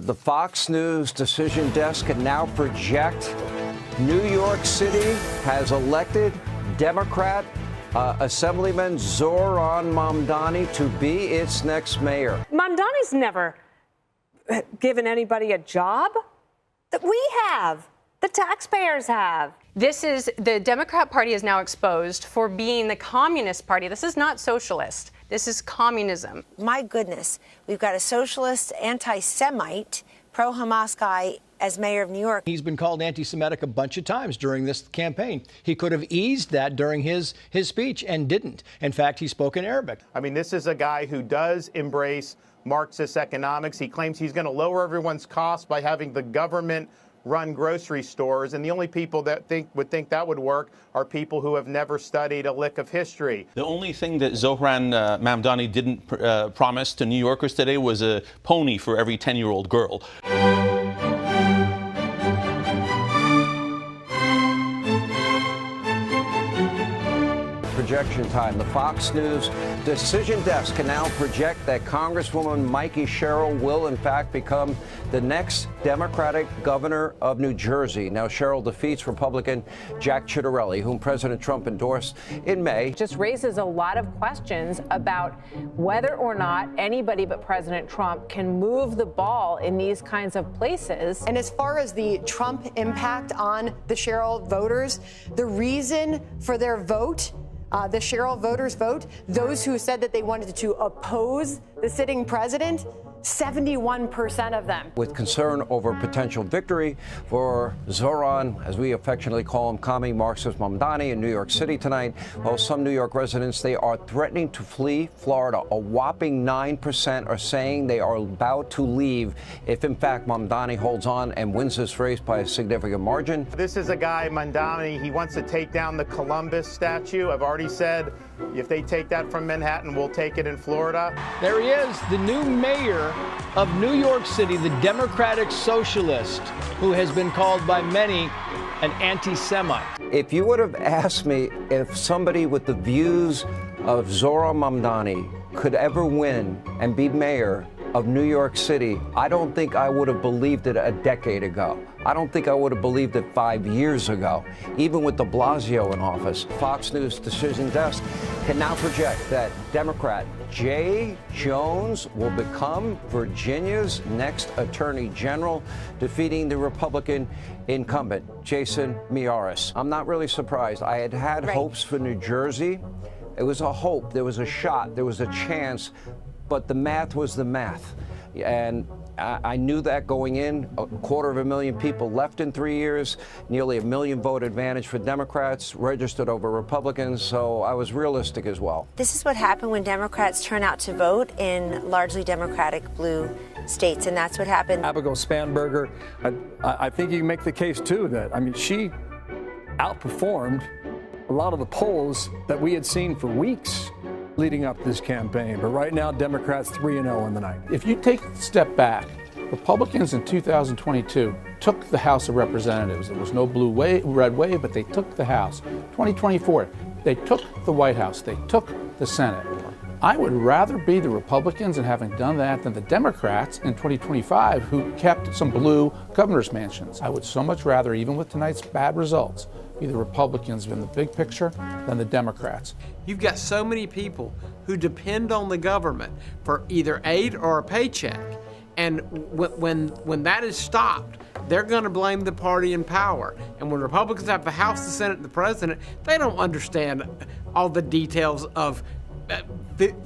The Fox News decision desk can now project New York City has elected Democrat Assemblyman Zohran Mamdani to be its next mayor. Mamdani's never given anybody a job. That we have. The taxpayers have. The Democrat Party is now exposed for being the Communist Party. This is not socialist. This is communism. My goodness, we've got a socialist, anti-Semite, pro-Hamas guy as mayor of New York. He's been called anti-Semitic a bunch of times during this campaign. He could have eased that during his speech and didn't. In fact, he spoke in Arabic. I mean, this is a guy who does embrace Marxist economics. He claims he's going to lower everyone's costs by having the government run grocery stores, and the only people that would think that would work are people who have never studied a lick of history. The only thing that Zohran Mamdani didn't promise to New Yorkers today was a pony for every 10-year-old girl. Projection time. The Fox News decision desk can now project that Congresswoman Mikey Sherrill will, in fact, become the next Democratic governor of New Jersey. Now, Sherrill defeats Republican Jack Ciattarelli, whom President Trump endorsed in May. Just raises a lot of questions about whether or not anybody but President Trump can move the ball in these kinds of places. And as far as the Trump impact on the Sherrill voters, the reason for their vote, the Sherrill voters' vote, those who said that they wanted to oppose the sitting president, 71% of them. With concern over potential victory for Zohran, as we affectionately call him, commie Marxist Mamdani in New York City tonight, well, some New York residents, they are threatening to flee Florida. A whopping 9% are saying they are about to leave if, in fact, Mamdani holds on and wins this race by a significant margin. This is a guy, Mamdani, he wants to take down the Columbus statue. I've already said if they take that from Manhattan, we'll take it in Florida. There he is, the new mayor of New York City, the Democratic Socialist, who has been called by many an anti-Semite. If you would have asked me if somebody with the views of Zohran Mamdani could ever win and be mayor of New York City, I don't think I would have believed it a decade ago. I don't think I would have believed it 5 years ago, even with de Blasio in office. Fox News decision desk can now project that Democrat Jay Jones will become Virginia's next Attorney General, defeating the Republican incumbent, Jason Miyares. I'm not really surprised. I had hopes for New Jersey. It was a hope. There was a shot. There was a chance. But the math was the math. And I knew that going in. 250,000 people left in 3 years, nearly 1 million vote advantage for Democrats, registered over Republicans, so I was realistic as well. This is what happened when Democrats turn out to vote in largely Democratic blue states, and that's what happened. Abigail Spanberger, I think you can make the case, too, that, I mean, she outperformed a lot of the polls that we had seen for weeks leading up this campaign. But right now, Democrats 3-0 in the night. If you take a step back, Republicans in 2022 took the House of Representatives. There was no red wave, but they took the House. 2024, they took the White House. They took the Senate. I would rather be the Republicans in having done that than the Democrats in 2025 who kept some blue governor's mansions. I would so much rather, even with tonight's bad results, be the Republicans in the big picture than the Democrats. You've got so many people who depend on the government for either aid or a paycheck. And when that is stopped, they're going to blame the party in power. And when Republicans have the House, the Senate, and the President, they don't understand all the details of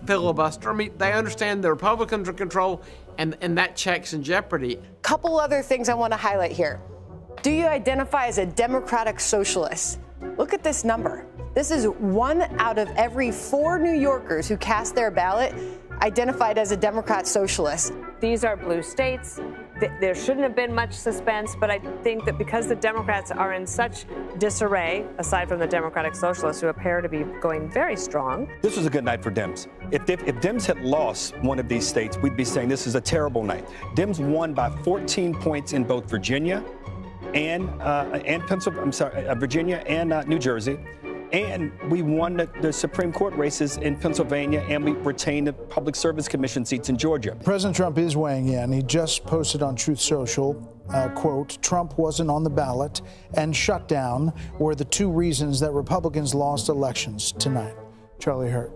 filibuster. I mean, they understand the Republicans are in control, and that check's in jeopardy. Couple other things I want to highlight here. Do you identify as a Democratic Socialist? Look at this number. This is 1 out of every 4 New Yorkers who cast their ballot identified as a Democrat Socialist. These are blue states. There shouldn't have been much suspense, but I think that because the Democrats are in such disarray, aside from the Democratic Socialists who appear to be going very strong. This was a good night for Dems. If Dems had lost one of these states, we'd be saying this is a terrible night. Dems won by 14 points in both Virginia and Virginia and New Jersey. And we won the Supreme Court races in Pennsylvania, and we retained the Public Service Commission seats in Georgia. President Trump is weighing in. He just posted on Truth Social, quote, Trump wasn't on the ballot and shut down were the two reasons that Republicans lost elections tonight. Charlie Hurt.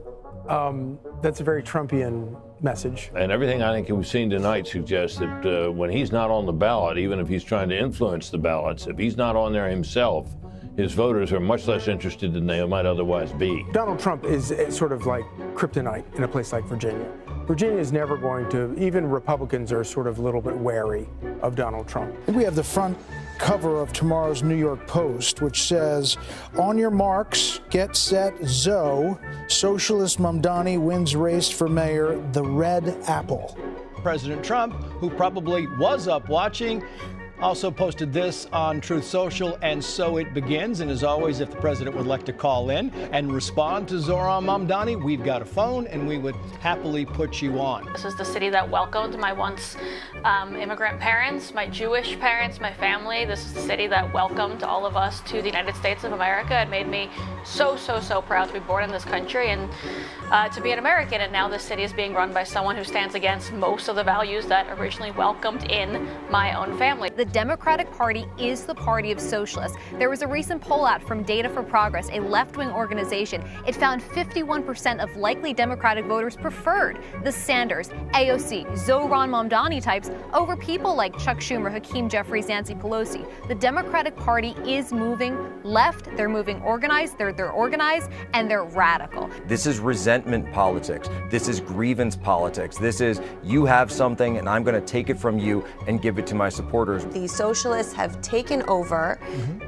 That's a very Trumpian message. And everything I think we've seen tonight suggests that when he's not on the ballot, even if he's trying to influence the ballots, if he's not on there himself, his voters are much less interested than they might otherwise be. Donald Trump is sort of like kryptonite in a place like Virginia. Virginia is never going to, even Republicans are sort of a little bit wary of Donald Trump. I think we have the front cover of tomorrow's New York Post, which says, on your marks, get set, Zoe, socialist Mamdani wins race for mayor, the red apple. President Trump, who probably was up watching, also posted this on Truth Social, and so it begins. And as always, if the president would like to call in and respond to Zohran Mamdani, we've got a phone and we would happily put you on. This is the city that welcomed my once immigrant parents, my Jewish parents, my family. This is the city that welcomed all of us to the United States of America. It made me so proud to be born in this country and to be an American. And now this city is being run by someone who stands against most of the values that originally welcomed in my own family. The Democratic Party is the party of socialists. There was a recent poll out from Data for Progress, a left-wing organization. It found 51% of likely Democratic voters preferred the Sanders, AOC, Zohran Mamdani types over people like Chuck Schumer, Hakeem Jeffries, Nancy Pelosi. The Democratic Party is moving left. They're moving organized. They're organized and they're radical. This is resentment politics. This is grievance politics. This is you have something and I'm going to take it from you and give it to my supporters. The socialists have taken over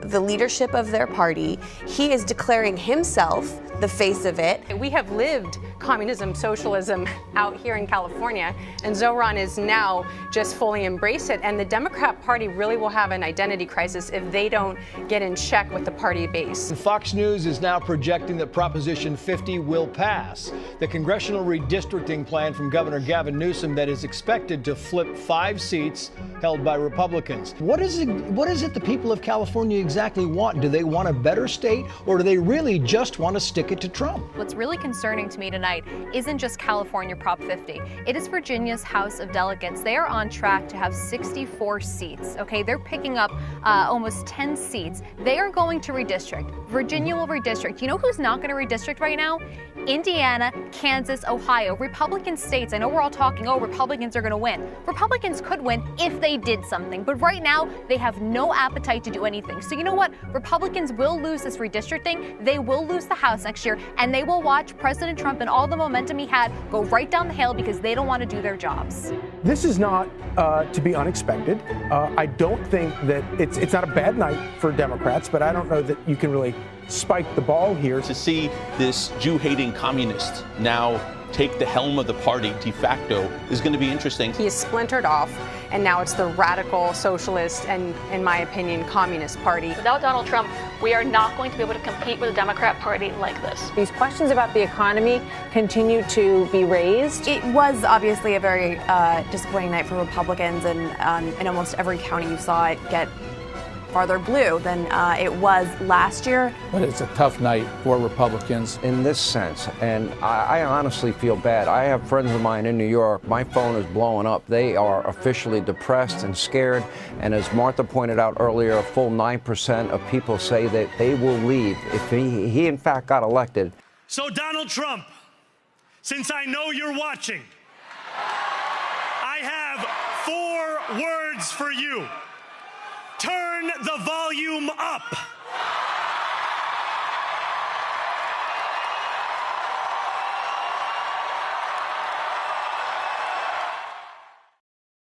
the leadership of their party. He is declaring himself the face of it. We have lived communism, socialism out here in California, and Zohran is now just fully embraced it. And the Democrat Party really will have an identity crisis if they don't get in check with the party base. Fox News is now projecting that Proposition 50 will pass, the congressional redistricting plan from Governor Gavin Newsom that is expected to flip 5 seats held by Republicans. What is it the people of California exactly want? Do they want a better state, or do they really just want to stick it to Trump? What's really concerning to me tonight isn't just California Prop 50. It is Virginia's House of Delegates. They are on track to have 64 seats. Okay, they're picking up almost 10 seats. They are going to redistrict. Virginia will redistrict. You know who's not going to redistrict right now? Indiana, Kansas, Ohio, Republican states. I know we're all talking, oh, Republicans are going to win. Republicans could win if they did something, but right now they have no appetite to do anything. So you know what? Republicans will lose this redistricting. They will lose the House next year, and they will watch President Trump and all the momentum he had go right down the hill because they don't want to do their jobs. This is not to be unexpected. I don't think that it's not a bad night for Democrats, but I don't know that you can really spike the ball here. To see this Jew-hating communist now take the helm of the party de facto is going to be interesting. He is splintered off, and now it's the radical socialist and, in my opinion, communist party. Without Donald Trump, we are not going to be able to compete with the Democrat Party like this. These questions about the economy continue to be raised. It was obviously a very disappointing night for Republicans, and in almost every county you saw it get farther blue than it was last year. But it's a tough night for Republicans. In this sense, and I honestly feel bad. I have friends of mine in New York. My phone is blowing up. They are officially depressed and scared. And as Martha pointed out earlier, a full 9% of people say that they will leave if he in fact got elected. So Donald Trump, since I know you're watching, I have 4 words for you. Turn the volume up.